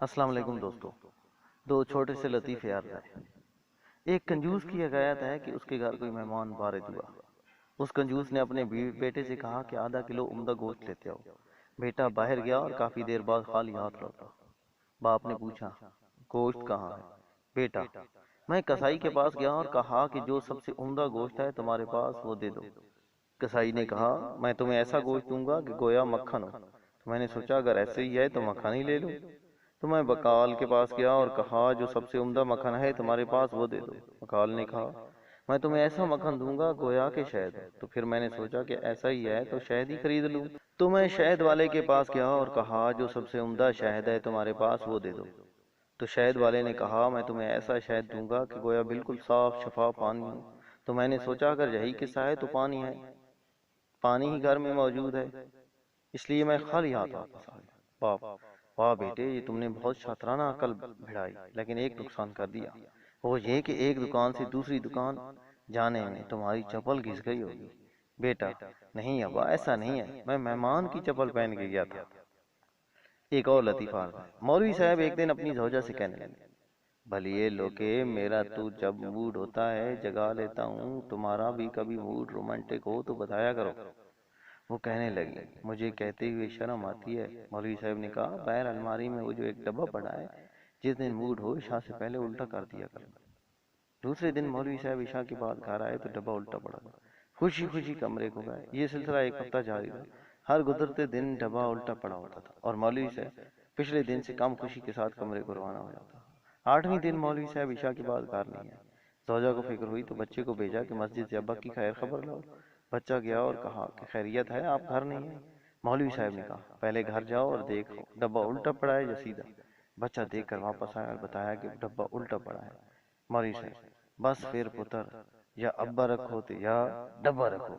السلام علیکم دوستو۔ دو چھوٹے سے لطیفے یاد آئے۔ ایک کنجوس کی حکایت ہے کہ اس کے گھر کوئی مہمان وارد ہوا۔ اس کنجوس نے اپنے بیٹے سے کہا کہ آدھا کلو عمدہ گوشت لیتے آؤ۔ بیٹا باہر گیا اور کافی دیر بعد خالی ہاتھ لوٹا۔ باپ نے پوچھا گوشت کہاں ہے؟ بیٹا میں کسائی کے پاس گیا اور کہا کہ جو سب سے عمدہ گوشت ہے تمہارے پاس وہ دے دو۔ کسائی نے کہا میں تمہیں ایسا گوشت دوں گا کہ گویا مکھن ہو۔ تو میں نے سوچا اگر ایسے ہی ہے تو مکھن ہی لے لوں۔ تو میں بقال کے پاس گیا اور کہا جو سب سے عمدہ مکھن ہے تمہارے پاس وہ دے دو۔ بقال نے کہا میں تمہیں ایسا مکھن دوں گا گویا کہ شہد ہے۔ تو پھر میں نے سوچا کہ ایسا ہی ہے تو شہد ہی خرید لوں۔ تو میں شہد والے کے پاس گیا اور کہا جو سب سے عمدہ شہد ہے تمہارے پاس وہ دے دو۔ تو شہد والے نے کہا میں تمہیں ایسا شہد دوں گا کہ گویا بالکل صاف شفاف پانی ہو۔ تو میں نے سوچا اگر یہی قصہ ہے تو پانی ہے، پانی ہی گھر میں موجود ہے، اس لیے میں خالی ہاتھ واپس آ گیا۔ باپ واہ بیٹے یہ تم نے بہت شاطرانہ عقل بھڑائی، لیکن ایک نقصان کر دیا، وہ یہ کہ ایک دکان سے دوسری دکان جانے میں تمہاری چپل گھس گئی ہوگی۔ بیٹا نہیں ابا ایسا نہیں ہے، میں مہمان کی چپل پہن کے گیا تھا۔ ایک اور لطیفہ ہے۔ مولوی صاحب ایک دن اپنی زوجہ سے کہنے لگے بھلیے لوکے میرا تو جب موڈ ہوتا ہے جگا لیتا ہوں، تمہارا بھی کبھی موڈ رومانٹک ہو تو بتایا کرو۔ وہ کہنے لگی مجھے کہتے ہوئے شرم آتی ہے۔ مولوی صاحب نے کہا باہر الماری میں وہ جو ایک ڈبہ پڑا ہے، جس دن موڈ ہو عشاء سے پہلے الٹا کر دیا کرنا۔ دوسرے دن مولوی صاحب عشاء کے بعد گھر آئے تو ڈبہ الٹا پڑا تھا۔ خوشی خوشی کمرے کو گئے۔ یہ سلسلہ ایک ہفتہ جاری رہا۔ ہر گزرتے دن ڈبہ الٹا پڑا ہوتا تھا اور مولوی صاحب پچھلے دن سے کم خوشی کے ساتھ کمرے کو روانہ ہو جاتا۔ 8ویں دن مولوی صاحب عشاء کے بعد گھر نہیں آئے۔ زوجہ کو فکر ہوئی تو بچے کو بھیجا کہ مسجد سے ابا کی خیر خبر لاؤ۔ بچہ گیا اور کہا کہ خیریت ہے آپ گھر نہیں ہیں؟ مولوی صاحب نے کہا پہلے گھر جاؤ اور دیکھو ڈبہ الٹا پڑا ہے یا سیدھا۔ بچہ دیکھ کر واپس آیا اور بتایا کہ ڈبہ الٹا پڑا ہے۔ مولوی صاحب بس پھر پتر یا ابا رکھو تو یا ڈبہ رکھو۔